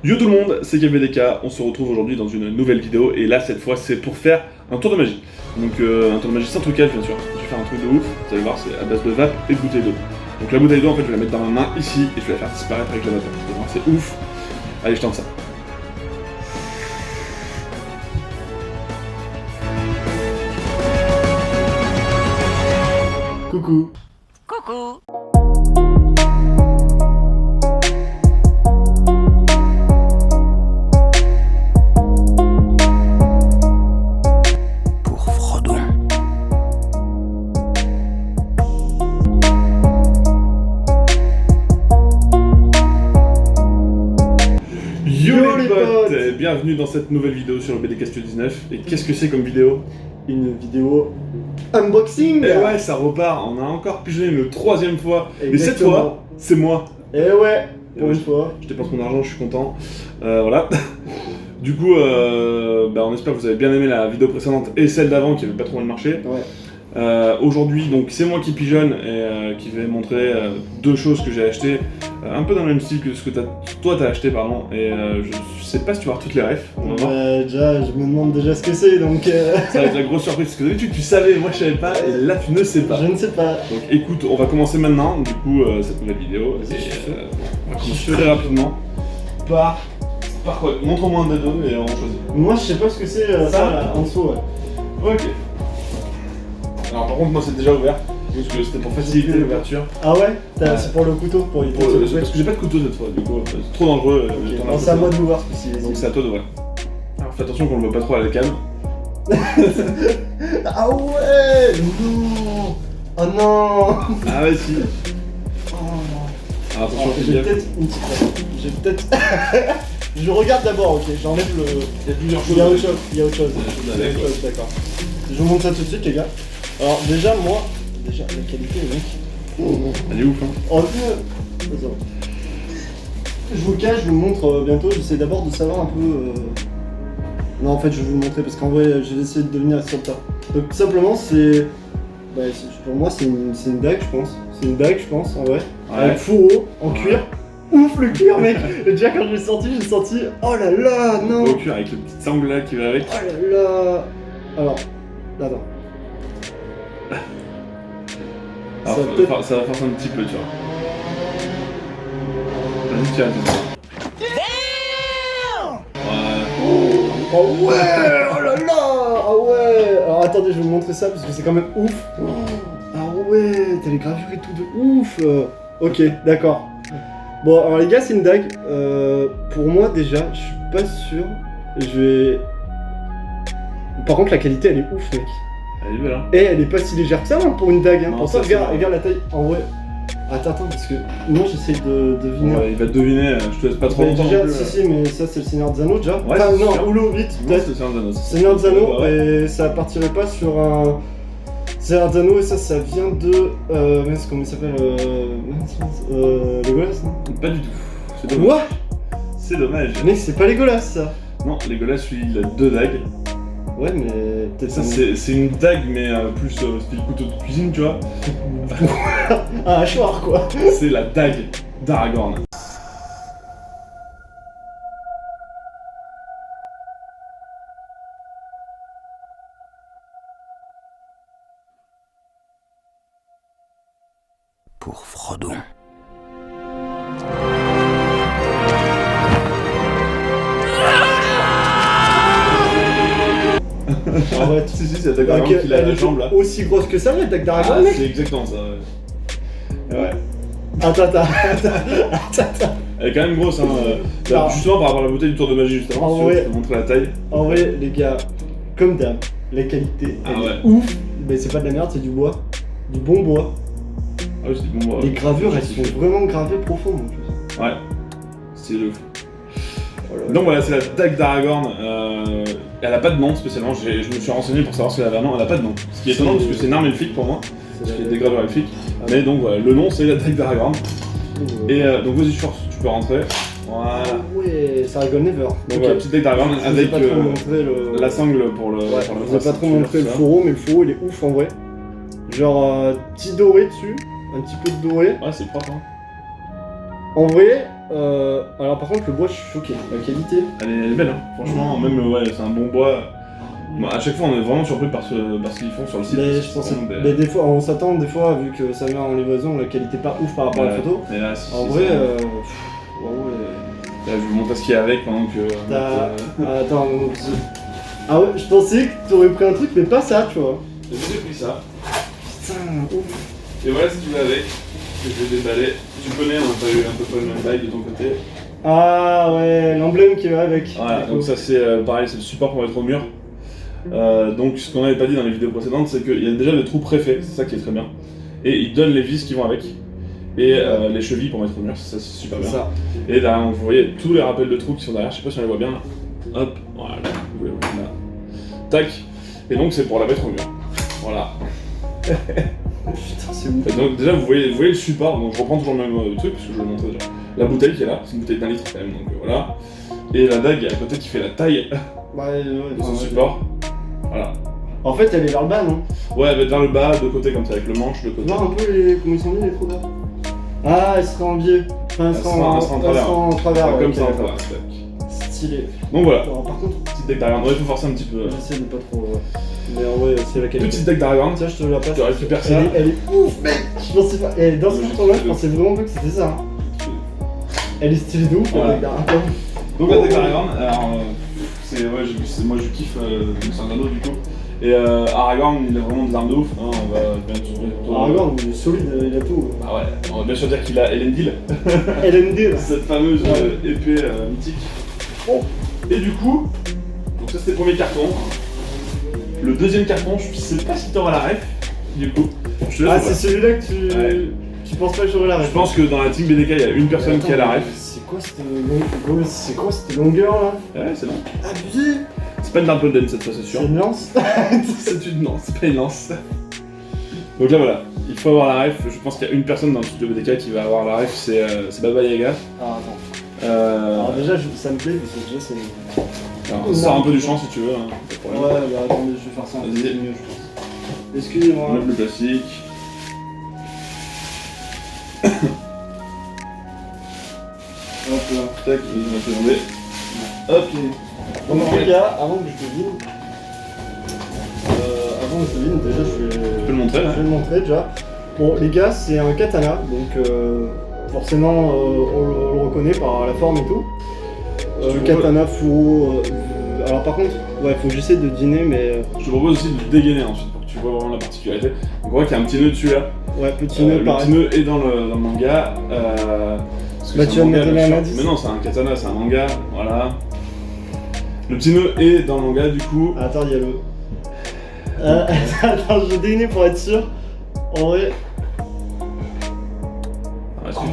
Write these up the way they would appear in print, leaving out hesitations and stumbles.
Yo tout le monde, c'est KVDK, on se retrouve aujourd'hui dans une nouvelle vidéo et là cette fois c'est pour faire un tour de magie. Donc un tour de magie sans trucage bien sûr, je vais faire un truc de ouf, vous allez voir c'est à base de vape et de bouteille d'eau. Donc la bouteille d'eau en fait je vais la mettre dans ma main ici et je vais la faire disparaître avec la vapeur. Vous allez voir c'est ouf, allez je tente ça. Coucou. Coucou. Pour Frodon. Yo les potes, bienvenue dans cette nouvelle vidéo sur le BDK Studio 19. Et qu'est-ce que c'est comme vidéo? Une vidéo unboxing. Et ouais, ça repart, on a encore pigeonné une troisième fois. Et cette Exactement. fois, c'est moi. Et ouais, pour Ouais, une fois. Je dépense mon argent, je suis content. Voilà. Du coup, on espère que vous avez bien aimé la vidéo précédente et celle d'avant qui avait pas trop mal marché. Ouais. Aujourd'hui, donc c'est moi qui pigeonne et qui vais montrer deux choses que j'ai achetées, un peu dans le même style que ce que toi t'as acheté, pardon. Et je sais pas si tu vas avoir toutes les refs. On va voir. Déjà, je me demande déjà ce que c'est, donc Ça va être la grosse surprise parce que d'habitude tu savais, moi je savais pas et là tu ne sais pas. je ne sais pas. Donc écoute, on va commencer maintenant, du coup, cette nouvelle vidéo. Vas-y, Et, je suis chaud. on va commencer très rapidement par quoi? Montre-moi un des deux et on choisit. Moi, je sais pas ce que c'est ça là, en dessous. Ouais. Ok. Alors par contre, moi c'est déjà ouvert, parce que c'était pour faciliter l'ouverture. Ah ouais, Ouais. C'est pour le couteau, pour éviter de se Parce que j'ai pas de couteau cette fois, du coup, c'est trop dangereux. Ok, t'en as c'est à un moi peu. de l'ouvrir ce coup-ci. Donc c'est à toi d'ouvrir. Alors fais attention qu'on le voit pas trop à la cam. Ah ouais. Non. Oh non. Ah ouais, si. Oh. Alors attention, fais J'ai gaffe. peut-être une petite. J'ai peut-être. Je regarde d'abord, ok. J'enlève le. Il y a plusieurs choses. Il y a autre chose. Il y a autre chose. Il y a Il y a autre chose, d'accord. Je vous montre ça tout de suite, les gars. Alors, déjà, moi. Déjà, la qualité, mec. Elle est ouf, hein. Oh, attends. Je vous le cache, je vous le montre bientôt. J'essaie d'abord de savoir un peu. Non, en fait, je vais vous le montrer parce qu'en vrai, j'ai essayé de devenir sur le tas. Donc, simplement, c'est. Bah, pour moi, c'est une dague, je pense. C'est une dague, je pense, en vrai. Ouais. Avec fourreau, en cuir. Ouf, le cuir, mec! Et déjà, quand je l'ai senti, j'ai senti. Oh là là, non! Au cul avec le petit sangle là qui va avec. Oh là là! Alors, attends. Alors, Ça va peut-être- ça va forcer un petit peu, tu vois. Vas-y, tiens, Ouais. Oh ouais! Oh là là! Ah ouais! Alors attendez, je vais vous montrer ça parce que c'est quand même ouf. Ah ouais! T'as les gravures et tout de ouf! Ok, d'accord. Bon, alors les gars, c'est une dague. Pour moi, déjà, je suis pas sûr. Je vais. Par contre, la qualité, elle est ouf, mec. Elle est belle, hein. Et elle est pas si légère que ça hein, pour une dague. Hein. Non, Pour ça, ça, c'est regarde, vrai. regarde la taille. En vrai. Attends, parce que moi, j'essaie de deviner. Ouais, il va te deviner, je te laisse pas trop Mais longtemps. déjà, non plus, si, mais ça, c'est le Seigneur des Anneaux, déjà. Ouais, Enfin, c'est non, sûr. Oulou, vite, Non, peut-être. c'est Seigneur des Anneaux. Seigneur des Anneaux, Bah ouais. et ça partirait pas sur un. Seigneur des Anneaux, et ça vient de. Mince, comment il s'appelle Legolas, non Pas du tout. C'est dommage. Quoi C'est dommage. Mec, c'est pas Legolas, ça. Non, Legolas, lui, il a deux dagues. Ouais, mais. Peut-être Ça, c'est une dague, mais plus style couteau de cuisine, tu vois. un hachoir, quoi. C'est la dague d'Aragorn. Pour Frodon. Ah ouais, Si, c'est la dague Ok, d'Aragorn qu'il a à elle la est jambe, là. aussi grosse que ça, la dague d'Aragorn, Ah, mec. c'est exactement ça, ouais. Ouais. Attends. Elle est quand même grosse, hein. Alors, Justement, par rapport à la bouteille du tour de magie, juste avant, En si tu veux, vrai- je peux montrer la taille. En vrai, les gars, comme d'hab, la qualité, Ah elle ouais. est ouf. Mais c'est pas de la merde, c'est du bois. Du bon bois. Ah oui, c'est bon, Les gravures, elles sont vraiment gravées profondes en plus. Ouais. C'est le ouf. Voilà. Donc voilà, c'est la dague d'Aragorn. Elle a pas de nom spécialement, je me suis renseigné pour savoir si elle avait un nom, elle a pas de nom. Ce qui est étonnant parce que c'est une arme elfique pour moi, parce qu'il y a des gravures elfiques. Mais donc voilà, le nom c'est la dague d'Aragorn. Et donc vas-y, Force, tu peux rentrer. Voilà. Ah ouais, ça rigole never. Donc Ok. voilà, petite dague d'Aragorn Je vous ai avec pas trop montré le... la sangle pour le. Ouais, pour le je vous ai pas trop ceinture, montré le tout ça. fourreau, mais le fourreau il est ouf en vrai. Genre petit doré dessus, un petit peu de doré. Ouais, c'est propre, hein. En vrai, Alors par contre, le bois, je suis choqué. La qualité. Elle est belle, hein. Franchement, même ouais, c'est un bon bois. Bon, à chaque fois, on est vraiment surpris par ce qu'ils font sur le site. Mais je pensais. C'est vraiment Mais des fois, on s'attend des fois, vu que ça vient en livraison, la qualité pas ouf par rapport à la photo. Mais là, si, En si, vrai, ça- ouais. Là, je vous montre ce qu'il y a avec pendant que. Attends, ah ouais, je pensais que t'aurais pris un truc, mais pas ça, tu vois. J'ai pris ça. Putain, ouf. Et voilà ce que tu veux avec. Que je vais déballer. Tu connais, on a pas eu un peu pas le même taille de ton côté. Ah ouais, l'emblème qui va avec. Voilà, donc ça c'est pareil, c'est le support pour mettre au mur. Donc ce qu'on n'avait pas dit dans les vidéos précédentes, c'est qu'il y a déjà le trou préfet, c'est ça qui est très bien. Et il donne les vis qui vont avec. Et les chevilles pour mettre au mur, ça c'est super bien. Ça. Et derrière, vous voyez tous les rappels de trous qui sont derrière, je sais pas si on les voit bien. Hop, voilà, vous les voyez là. Tac. Et donc c'est pour la mettre au mur. Voilà. Putain, c'est ouf. Et donc déjà vous voyez le support, donc je reprends toujours le même truc parce que je vous le montre déjà. La bouteille qui est là, c'est une bouteille d'1 litre quand même, donc voilà. Et la dague à côté qui fait la taille Ouais, de son support. Voilà. En fait, elle est vers le bas, non? Ouais, elle va être vers le bas, de côté comme ça, avec le manche de côté. Voir un peu comment ils sont mis les trous d'art. Ah, elle sera en biais. Enfin, elle sera en travers. Ouais, ouais, comme ok, ça, d'accord. voilà, tac. Stylé. Donc voilà, Alors, par contre, petite deck d'Aragon, il faut forcer un petit peu. j'essaie de pas trop. Mais en vrai, c'est la qualité. Petite deck d'Aragon, Tiens, je te la passe. tu récupères ça. Elle est ouf, mec! Je pensais pas. Et dans ce Ouais, carton-là, je- je pensais vraiment pas que c'était ça. Hein. Elle est stylée de ouf, Voilà. avec un Donc la deck d'Aragon, alors c'est ouais, moi je kiffe c'est un anneau du coup. Et Aragorn, il a vraiment des armes de ouf, hein, on va bientôt. Aragorn, il est solide, il a tout. Ah ouais, on va bien sûr dire qu'il a Elendil, LND, là. cette fameuse Ouais. épée mythique. Oh. Et du coup, donc ça c'était le premier carton. Le deuxième carton, je sais pas si t'auras la ref, du coup. Je te laisse Ah, voir. c'est celui-là que tu. Ouais. Tu penses pas que j'aurais la Je ref? pense que dans la team BDK, il y a une personne qui a la ref. C'est quoi cette longueur là? Ouais, c'est bon. Abusé! C'est pas une Darpelden cette fois, c'est sûr. C'est une lance? C'est une lance, c'est pas une lance. Donc là voilà, il faut avoir la ref. Je pense qu'il y a une personne dans le studio BDK qui va avoir la ref, c'est Baba Yaga. Ah, attends. Alors, déjà, ça me plaît parce que déjà, c'est. alors, sors un peu du champ si tu veux, hein, pas de Ouais, problème. bah attendez, je vais faire ça un peu Vas-y. mieux, je pense. Excusez-moi. On lève le plastique. Hop là. Tac, on va te demander. Hop. Bon, les gars, avant que je te dise. Avant que je te dise, déjà, Tu peux le montrer là. je vais le montrer déjà. Bon, les gars, c'est un katana, donc forcément, on le reconnaît par la forme et tout. Tu Katana, fourreau. Alors, par contre, ouais, faut que j'essaie de dîner, mais. Je te propose aussi de le dégainer ensuite pour que tu vois vraiment la particularité. Donc on voit qu'il y a un petit nœud dessus là. Ouais, petit nœud, Le pareil. petit nœud est dans le manga. Parce que Bah, c'est tu un vas me manga, mettre bien la sûr. indice. Mais non, c'est un katana, c'est un manga. Voilà. Le petit nœud est dans le manga du coup. Attends, il y a le. Attends, je vais dégainer pour être sûr. En vrai. Alors,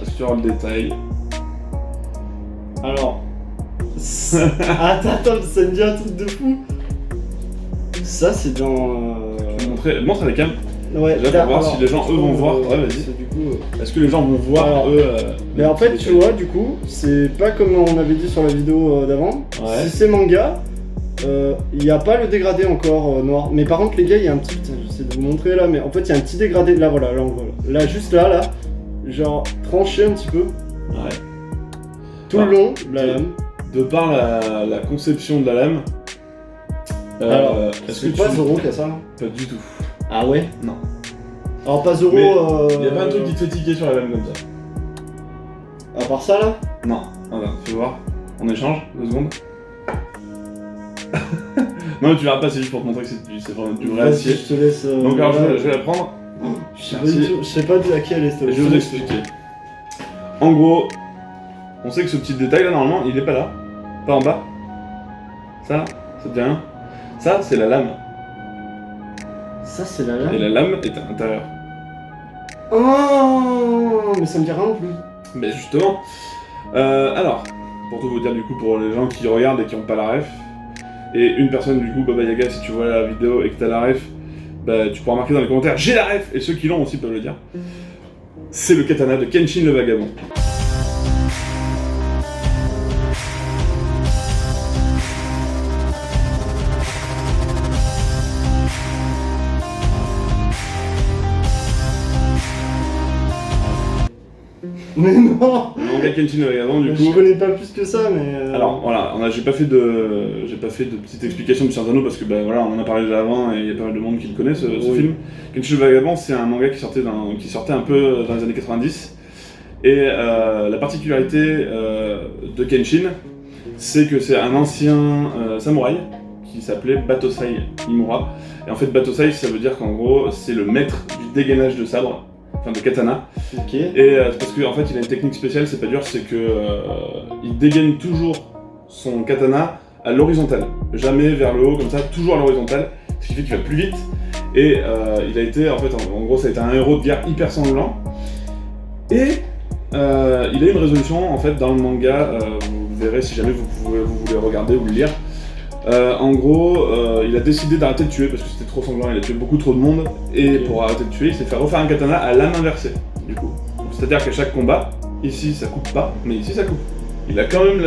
est-ce que tu vas avoir le détail? Alors. Attends, ça me dit un truc de fou. Ça, c'est dans. Je vais montrer. Montre à la cam. Ouais, Déjà, pour voir si les gens, eux, vont voir. Ouais, vas-y. c'est du coup. Est-ce que les gens vont voir Alors, eux Mais en fait, tu vois, du coup, c'est pas comme on avait dit sur la vidéo d'avant. Ouais. Si c'est manga, il n'y a pas le dégradé encore noir. Mais par contre, les gars, il y a un petit. Putain, j'essaie de vous montrer là, mais en fait, il y a un petit dégradé. Là, voilà, là, on voit. Là, juste là. Genre, tranché un petit peu. Ouais. Tout le long, la lame. De par la conception de la lame. Alors, est-ce que c'est pas Zoro qui a ça là? Pas du tout. Ah ouais? Non. Alors, pas Zoro. Mais Il y a pas un truc qui te fait tiquer sur la lame comme ça. À part ça là? Non. Voilà, fais voir. On échange 2 secondes. Non, tu verras pas, c'est juste pour te montrer que c'est vraiment du vrai Vas-y, acier. je te laisse. Donc alors ouais. je vais la prendre. Je sais pas Merci. du tout- je sais pas de laquelle est cette. Et je vais vous expliquer. En gros, on sait que ce petit détail là normalement il est pas là. Pas en bas. Ça te dit rien? Ça c'est la lame. Ça, c'est la Et lame. la lame est à l'intérieur. Oh, mais ça me dit rien non plus. Mais justement. Alors, pour tout vous dire du coup pour les gens qui regardent et qui ont pas la ref. Et une personne du coup, Baba Yaga, si tu vois la vidéo et que t'as la ref, bah, tu pourras marquer dans les commentaires j'ai la ref, et ceux qui l'ont aussi peuvent le dire. C'est le katana de Kenshin le Vagabond. Mais non. Le manga s'appelle Kenshin le Vagabond du Je coup. connais pas plus que ça, mais. Alors voilà, j'ai pas fait de petites explications de Sciences Anneaux parce que bah, voilà, on en a parlé déjà avant et il y a pas mal de monde qui le connaît ce Oui. film. Kenshin le Vagabond, c'est un manga qui sortait un peu dans les années 90. Et la particularité de Kenshin, c'est que c'est un ancien samouraï qui s'appelait Batosai Imura. Et en fait, Batosai, ça veut dire qu'en gros, c'est le maître du dégainage de sabre, enfin de katana. Ok. Et c'est parce qu'en fait, il a une technique spéciale, c'est pas dur, c'est que il dégaine toujours son katana à l'horizontale, jamais vers le haut comme ça, toujours à l'horizontale, ce qui fait qu'il va plus vite. Et il a été, en fait, en gros, ça a été un héros de guerre hyper sanglant. Et il a une résolution en fait dans le manga, vous verrez si jamais vous voulez regarder ou le lire. En gros, il a décidé d'arrêter de tuer parce que c'était trop sanglant, il a tué beaucoup trop de monde. Et pour arrêter de tuer, il s'est fait refaire un katana à lame inversée, du coup. C'est-à-dire qu'à chaque combat, ici ça coupe pas, mais ici ça coupe. Il a quand même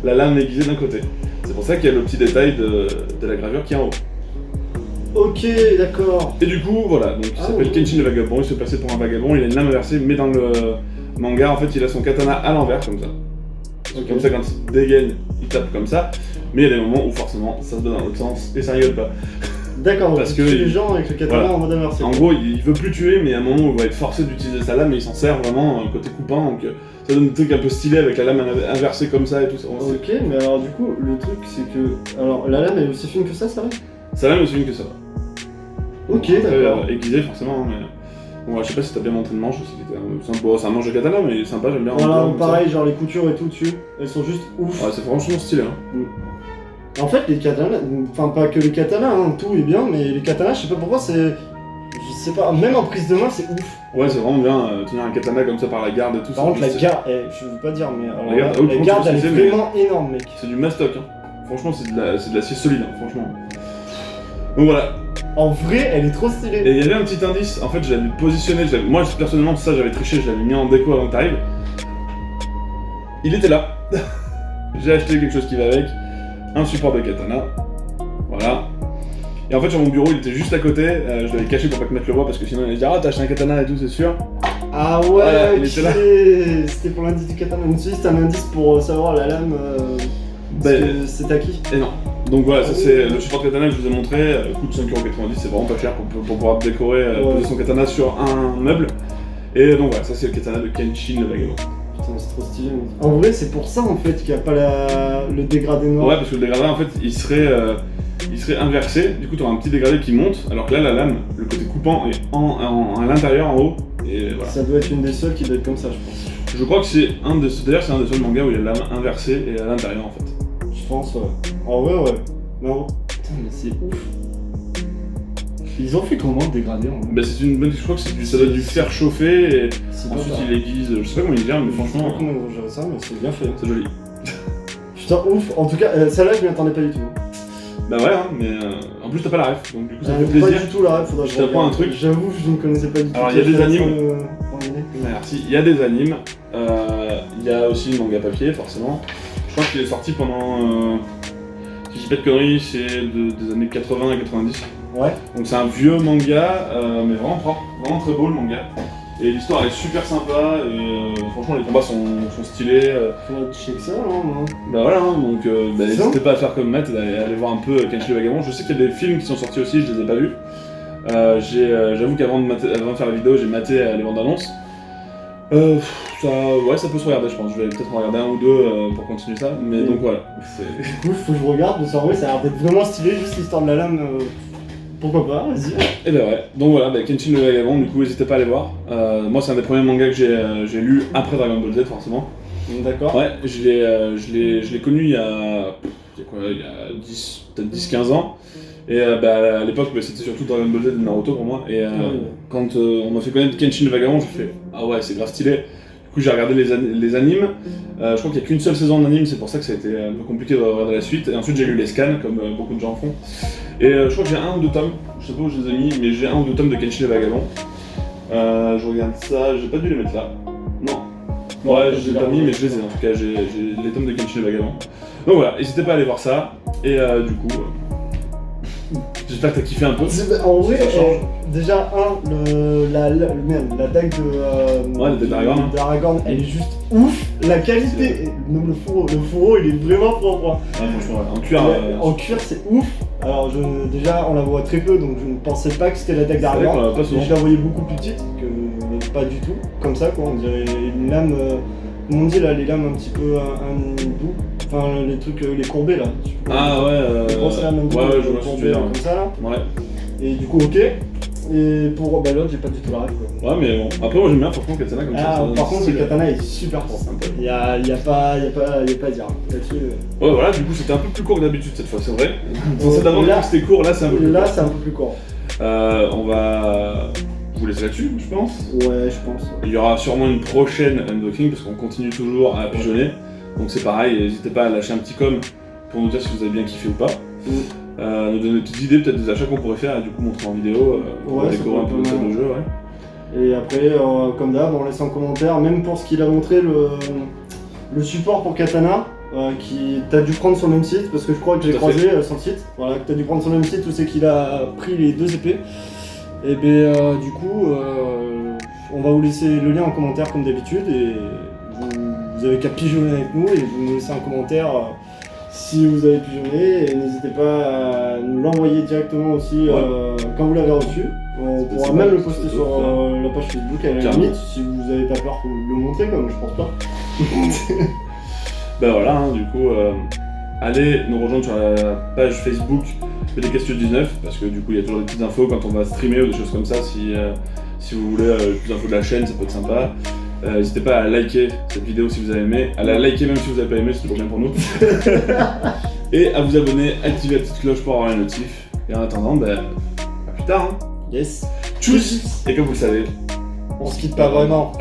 la lame aiguisée d'un côté. C'est pour ça qu'il y a le petit détail de la gravure qui est en haut. Ok, d'accord. Et du coup, voilà, donc il s'appelle Kenshin le Vagabond, il se passait pour un vagabond, il a une lame inversée, mais dans le manga, en fait, il a son katana à l'envers, comme ça. Ok. Comme ça, quand il dégaine, il tape comme ça, mais il y a des moments où forcément, ça se donne dans l'autre sens, et ça rigole pas. D'accord, donc Parce il que tue les il- gens avec le katana voilà. en mode inversé. En gros, il veut plus tuer, mais à un moment où il va être forcé d'utiliser sa lame, mais il s'en sert vraiment côté coupant, donc ça donne des trucs un peu stylés avec la lame inversée comme ça et tout ça. Ok, mais alors du coup, le truc c'est que. Alors, la lame elle est aussi fine que ça va? Sa lame est aussi fine que ça. Ok, Après, d'accord. aiguisé forcément, hein, mais. Bon, je sais pas si t'as bien montré le manche, c'est un manche de katana, mais il est sympa, j'aime bien. Voilà, comme ça. pareil, genre les coutures et tout dessus, elles sont juste ouf. Ouais, c'est franchement stylé. Hein. En fait, les katanas, enfin pas que les katanas, hein, tout est bien, mais les katanas, je sais pas pourquoi, c'est. Je sais pas, même en prise de main, c'est ouf. Ouais, c'est vraiment bien tenir un katana comme ça par la garde et tout. Par contre, la c'est- garde, je veux pas dire, mais alors, La garde, la oui, garde, elle est franchement, c'est- vraiment énorme, mec. C'est du mastoc, hein. Franchement, c'est de l'acier solide, hein, franchement. Donc voilà. En vrai, elle est trop Et stylée. il y avait un petit indice, en fait, je l'avais positionné, moi personnellement, ça j'avais triché, je l'avais mis en déco avant que t'arrives. Il était là. J'ai acheté quelque chose qui va avec, un support de katana. Voilà. Et en fait, sur mon bureau, il était juste à côté, je l'avais caché pour pas que Matt le voie parce que sinon il allait dire ah, t'as acheté un katana et tout, c'est sûr. Ah ouais, Voilà, il ok. était là. C'était pour l'indice du katana. Je me suis dit, c'était un indice pour savoir la lame. Parce Ben, que c'est à qui? Et non. Donc voilà, ça c'est le support de katana que je vous ai montré, coûte 5,90€, c'est vraiment pas cher pour pouvoir décorer, Ouais. poser son katana sur un meuble. Et donc voilà, ça c'est le katana de Kenshin le Vagabond. Putain, c'est trop stylé. En vrai, c'est pour ça en fait qu'il n'y a pas le dégradé noir. Ouais, parce que le dégradé en fait il serait inversé, du coup tu auras un petit dégradé qui monte, alors que là la lame, le côté coupant est à l'intérieur en haut. Et voilà. Ça doit être une des seules qui doit être comme ça, je pense. Je crois que c'est d'ailleurs c'est un des seuls mangas où il y a la lame inversée et à l'intérieur en fait. Je pense, ouais. En vrai, ouais. Non. Putain, mais c'est ouf. Ils ont fait comment le dégradé en vrai? Bah c'est une bonne, je crois que ça doit être du fer chauffé et C'est pas ensuite ça. il aiguise, je sais pas comment il gère mais Je sais pas franchement comment ils ont géré ça, mais c'est bien fait. c'est joli. Putain, ouf. En tout cas, celle-là, je m'y attendais pas du tout. Bah ouais hein, mais en plus t'as pas la ref, donc du coup ça me fait Pas plaisir. du tout la ref, faudra que Je t'apprends regarde. un truc. J'avoue, je ne connaissais pas du tout. Alors, il y a des animes. animes. Merci. Il y a des animes, il y a aussi le manga papier forcément. Je crois qu'il est sorti pendant, si je dis pas de conneries, c'est des années 80 et 90. Ouais. Donc c'est un vieux manga, mais vraiment propre, vraiment très beau le manga. Et l'histoire est super sympa, et franchement les combats sont stylés. Faudrait check ça, non? Bah voilà, hein, donc C'est n'hésitez pas à faire comme Matt, aller voir un peu Kenshin le Vagabond. Je sais qu'il y a des films qui sont sortis aussi, je les ai pas vus. J'avoue qu'avant de faire la vidéo, j'ai maté les bandes annonces. Ça peut se regarder, je pense. Je vais peut-être en regarder un ou deux pour continuer ça. Mais Oui. donc voilà. Du coup, faut que je regarde, parce qu'en vrai, ça a l'air d'être vraiment stylé, juste l'histoire de la lame. Pourquoi pas, vas-y. Et ben ouais. Donc voilà, Kenshin le Vagabond, du coup, n'hésitez pas à aller voir. Moi, c'est un des premiers mangas que j'ai lu après Dragon Ball Z, forcément. D'accord. Ouais, je l'ai connu il y a peut-être 10-15 ans. Et à l'époque, c'était surtout Dragon Ball Z et Naruto pour moi. Et quand on m'a fait connaître Kenshin le Vagabond, j'ai fait ah ouais, c'est grave stylé. Du coup, j'ai regardé les animes. Je crois qu'il n'y a qu'une seule saison d'anime, c'est pour ça que ça a été un peu compliqué de regarder la suite. Et ensuite, j'ai lu les scans, comme beaucoup de gens font. Et je crois que j'ai un ou deux tomes, je sais pas où je les ai mis, mais j'ai un ou deux tomes de Kenshin le Vagabond. Je regarde ça, j'ai pas dû les mettre là. Non. Ouais, je les ai pas mis, mais je les ai en tout cas, j'ai les tomes de Kenshin le Vagabond. Donc voilà, n'hésitez pas à aller voir ça. Et du coup. J'espère que t'as kiffé un peu. En vrai, Ça change. déjà, la dague de. Ouais, la dague d'Aragorn, hein. d'Aragorn, elle est juste ouf. La qualité, même le fourreau, il est vraiment propre. Ouais, franchement, ouais. En cuir. En cuir, c'est ouf. Alors, déjà, on la voit très peu, donc je ne pensais pas que c'était la dague C'est vrai qu'on d'Aragorn. la voit pas souvent. Je la voyais beaucoup plus petite, que pas du tout. Comme ça, quoi. On dirait une lame. Comment on dit là, les lames un petit peu un doux. Enfin, les trucs, les courbés là. Ah ouais, Les grosses lames un petit ouais, peu ouais, je vois ce que tu veux dire. comme ça là. Ouais. Et du coup, ok. Et pour l'autre, j'ai pas du tout la rêve. Ouais, mais bon. Après, moi j'aime bien, franchement, Katana comme ça. Ah, ça par contre, c'est le katana est super fort. sympa. Y a pas à dire. Là-dessus, Ouais, voilà, du coup, c'était un peu plus court que d'habitude cette fois, c'est vrai. Bon, C'est d'abord là- que c'était court, là c'est un peu plus là, court. c'est un peu plus court. On va vous laisser là-dessus, je pense. Ouais, je pense. Il y aura sûrement une prochaine unboxing parce qu'on continue toujours à pigeonner. Donc c'est pareil, n'hésitez pas à lâcher un petit com pour nous dire si vous avez bien kiffé ou pas. Nous donner des petites idées peut-être des achats qu'on pourrait faire et du coup montrer en vidéo pour Ouais, ça découvrir un peut peu être ça pas mal. de jeu. Ouais. Et après, comme d'hab, on laisse en commentaire, même pour ce qu'il a montré, le support pour katana, qui t'as dû prendre sur le même site, parce que je crois que j'ai Tout à croisé sur le site, voilà, que t'as dû prendre sur le même site où c'est qu'il a pris les deux épées. Et ben du coup, on va vous laisser le lien en commentaire comme d'habitude, et vous avez qu'à pigeonner avec nous, et vous nous laissez un commentaire si vous avez pigeonné, et n'hésitez pas à nous l'envoyer directement aussi quand vous l'avez reçu. On pourra C'est même pas- le poster c'est sur ça. la page Facebook à la Carrément. limite, si vous avez pas peur de le montrer, comme je pense pas. Bah voilà, hein, du coup, allez nous rejoindre sur la page Facebook BDcast19 parce que du coup il y a toujours des petites infos quand on va streamer ou des choses comme ça. Si vous voulez plus d'infos de la chaîne, ça peut être sympa. N'hésitez pas à liker cette vidéo si vous avez aimé, à la liker même si vous n'avez pas aimé, c'est toujours bien pour nous. Et à vous abonner, activer la petite cloche pour avoir les notifs. Et en attendant, bah, à plus tard. Hein. Yes. Tchuss. Et comme vous le savez, On se quitte pas vraiment.